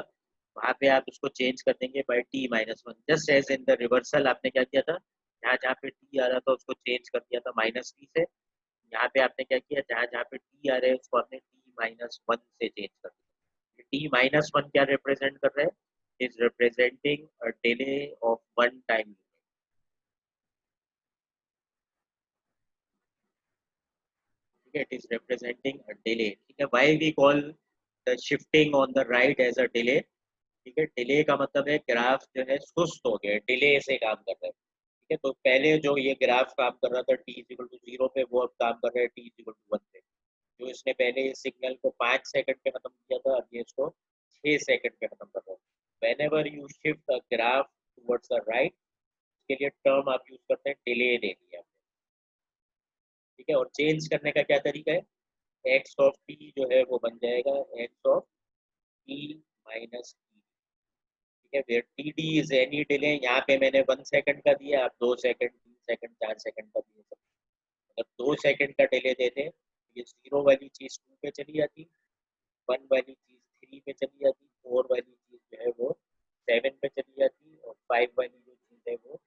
वहां पे आप उसको चेंज कर देंगे by t-1। Just as in the reversal आपने क्या किया था, जहां जहां पे टी आ रहा था उसको चेंज कर दिया था -t से। यहाँ पे आपने क्या किया, जहां जहां पे टी आ रहे हैं उसको आपने t-1 से चेंज कर दिया। t-1 क्या रिप्रेजेंट कर रहा है? Is representing a delay of 1 time. ठीक है, it is representing a delay. ठीक है, why we call the shifting on the right as a delay. ठीक है, डिले का मतलब है ग्राफ जो है सुस्त हो गया, डिले से काम कर रहा है। ठीक है, तो पहले जो ये ग्राफ काम कर रहा था टी इक्वल टू 0 पे, वो अब काम कर रहा है टी इक्वल टू 1 पे। जो इसने पहले इस सिग्नल को 5 सेकंड पे खत्म किया था, अब ये इसको 6 सेकंड पे खत्म कर रहा है। whenever you shift a graph towards the right, इसके लिए टर्म आप यूज करते हैं डिले ले लिया। ठीक है, और चेंज करने का क्या तरीका है? एक्स ऑफ टी जो है वो बन जाएगा x of t minus t. ठीक है, where t d is any delay. यहाँ पे मैंने 1 सेकंड का दिया, आप 2 सेकंड 3 सेकंड 4 सेकंड का दिए। अगर 2 सेकंड का डिले देते ये 0 वाली चीज 2 पे चली जाती, 1 वाली चीज 3 पे चली जाती, 4 वाली चीज जो है वो 7 पे चली जाती, और 5 वाली जो चीज है वो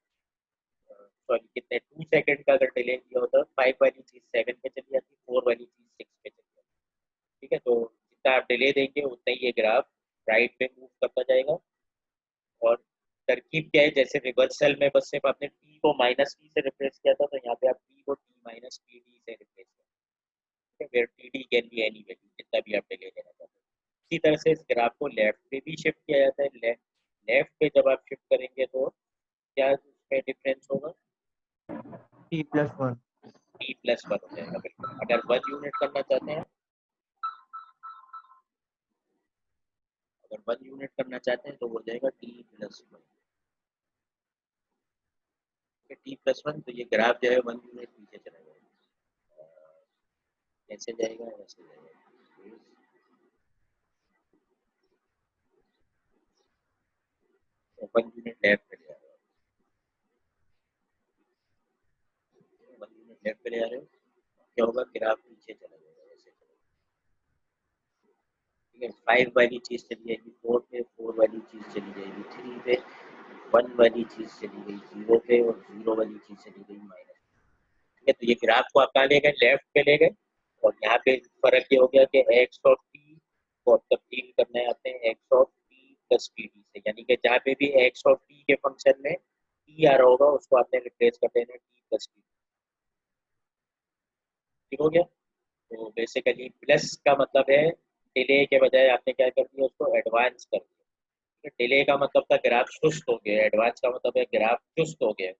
सॉरी कितने 2 सेकंड का अगर डिले दिया होता 5 वाली चीज 7 पे चली जाती, 4 वाली चीज 6 पे चली जाती। ठीक है, तो जितना आप डिले देंगे उतना ही ये ग्राफ राइट पे मूव करता जाएगा। और तरकीब क्या है, जैसे रिवर्सल में बस सिर्फ आपने टी को माइनस टी से रिप्लेस किया था, तो यहाँ पे आप टी को टी माइनस टी डी से रिप्लेस किया। Where t d can be any value, जितना भी आप डिले देना चाहते हैं। इसी तरह से इस ग्राफ को लेफ्ट पे भी शिफ्ट किया जाता है। लेफ्ट पे जब आप शिफ्ट करेंगे तो क्या उसमें डिफरेंस होगा, T+1। टी प्लस वन हो जाएगा। बिल्कुल, अगर 1 यूनिट करना चाहते हैं, अगर 1 यूनिट करना चाहते हैं तो हो जाएगा T plus one. T plus one, तो ये ग्राफ जो है 1 यूनिट पीछे चला जाएगा। कैसे जाएगा, ऐसे जाएगा। 1 यूनिट लेफ्ट पे ले आ रहे हो, 1 यूनिट लेफ्ट पे ले आ रहे हो, क्या होगा, ग्राफ पीछे चला जाएगा, ऐसे चला जाएगा। ठीक है, 5 वाली चीज चली जाएगी 4 पे, 4 वाली चीज चली जाएगी 3 पे, 1 वाली चीज चली गई 0 पे, और 0 वाली चीज चली गई माइनस। ठीक है, तो ये ग्राफ को आप कहाँ ले गए, लेफ्ट पे ले गए। और यहाँ पे फर्क ये हो गया कि एक्स ऑफ टी को तब्दील करना है आपने x of T plus T d से, यानी कि जहाँ पे भी एक्स ऑफ टी के फंक्शन में टी आ रहा होगा उसको आपने रिप्लेस कर देना टी प्लस टी। ठीक हो गया। तो बेसिकली प्लस का मतलब है डिले के बजाय आपने क्या कर दिया, उसको एडवांस कर दिया। डिले का मतलब था ग्राफ सुस्त हो गया, एडवांस का मतलब है ग्राफ चुस्त हो गया।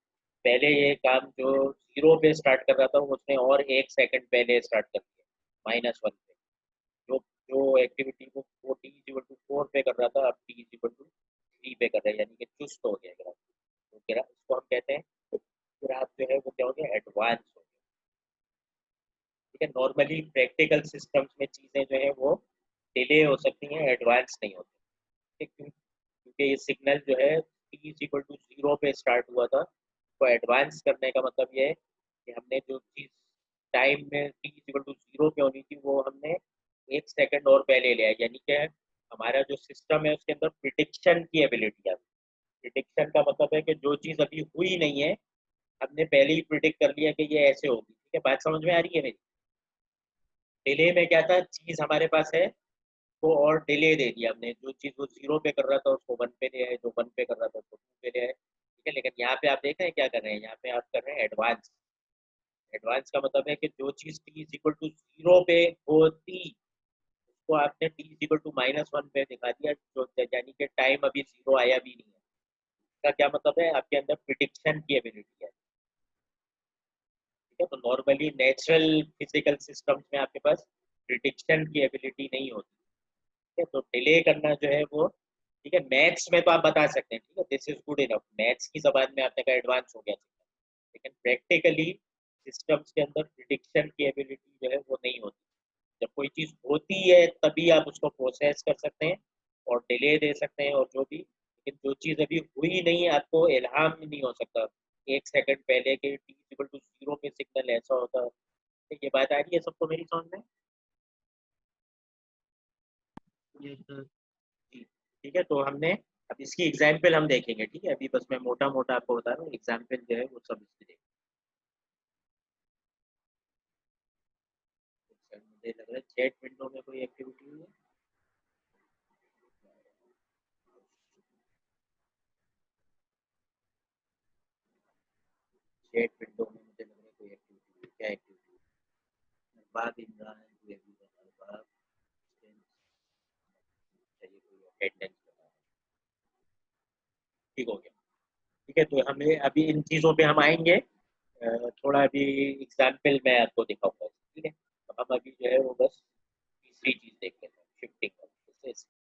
पहले ये काम जो 0 पे स्टार्ट कर रहा था उसने और 1 सेकंड पहले स्टार्ट कर दिया -1 पे। जो जो एक्टिविटी को टी इक्वल टू 4 पे कर रहा था अब टी इक्वल टू 3 पे कर रहा है, यानी कि चुस्त हो गया ग्राफ। तो ग्राफ इसको हम कहते हैं, ग्राफ जो है वो क्या हो गया, एडवांस हो गया। ठीक है, नॉर्मली प्रैक्टिकल सिस्टम्स में चीज़ें जो है वो डिले हो सकती हैं, एडवांस नहीं होती। क्योंकि ये सिग्नल जो है टी इज इक्वल टू 0 पे स्टार्ट हुआ था, तो एडवांस करने का मतलब ये है कि हमने जो चीज़ टाइम में टी इज इक्वल टू 0 पे होनी थी वो हमने 1 सेकंड और पहले लिया, यानी कि हमारा जो सिस्टम है उसके अंदर प्रिडिक्शन की एबिलिटी है। प्रिडिक्शन का मतलब है कि जो चीज़ अभी हुई नहीं है हमने पहले ही प्रिडिक्ट कर लिया कि ये ऐसे होगी। ठीक है, बात समझ में आ रही है मेरी। डिले में क्या था, चीज़ हमारे पास है को और डिले दे दिया हमने, जो चीज़ वो 0 पे कर रहा था उसको 1 पे ले आए, जो 1 पे कर रहा था उसको 2 पे ले आए। ठीक है, लेकिन यहाँ पे आप देख रहे हैं क्या कर रहे हैं, यहाँ पे आप कर रहे हैं एडवांस। एडवांस का मतलब है कि जो चीज़ टी इज इक्वल टू 0 पे होती उसको आपने टी इज इक्वल टू -1 पे दिखा दिया, जो यानी कि टाइम अभी 0 आया भी नहीं है। इसका क्या मतलब है, आपके अंदर प्रिडिक्शन की एबिलिटी है। ठीक है, तो नॉर्मली नेचुरल फिजिकल सिस्टम्स में आपके पास प्रिडिक्शन की एबिलिटी नहीं होती। ठीक है, तो डिले करना जो है वो, ठीक है, मैथ्स में तो आप बता सकते हैं, ठीक है, this is good enough, maths की जबान में आपने कहा एडवांस हो गया। लेकिन प्रैक्टिकली सिस्टम्स के अंदर प्रिडिक्शन की एबिलिटी जो है वो नहीं होती। जब कोई चीज़ होती है तभी आप उसको प्रोसेस कर सकते हैं और डिले दे सकते हैं और जो भी, लेकिन जो चीज़ अभी हुई नहीं आपको इल्हाम नहीं हो सकता 1 सेकंड पहले के टी इक्वल टू 0 पे सिग्नल ऐसा होता। तो ये बात आ रही है सबको मेरी समझ में। Yes sir. जी, ठीक है, तो हमने अब इसकी एग्जाम्पल हम देखेंगे। ठीक है, अभी बस मैं मोटा मोटा आपको बता रहा हूँ, एग्जाम्पल जो है वो सब इसके देखेंगे। मुझे लग रहा है चैट विंडो में कोई एक्टिविटी हुई है। चैट विंडो में मुझे लग रहा है कोई एक्टिविटी हुई, क्या एक्टिविटी हुई, बाब इमरान टू एवरीवन, बाब चाहिए कोई अटेंडेंस बता। ठीक हो गया। ठीक है, तो हमें अभी इन चीज़ों पे हम आएंगे, थोड़ा अभी एग्जाम्पल मैं आपको दिखाऊंगा। ठीक है, तो हम अभी जो है वो बस तीसरी चीज़ देख लेते हैं।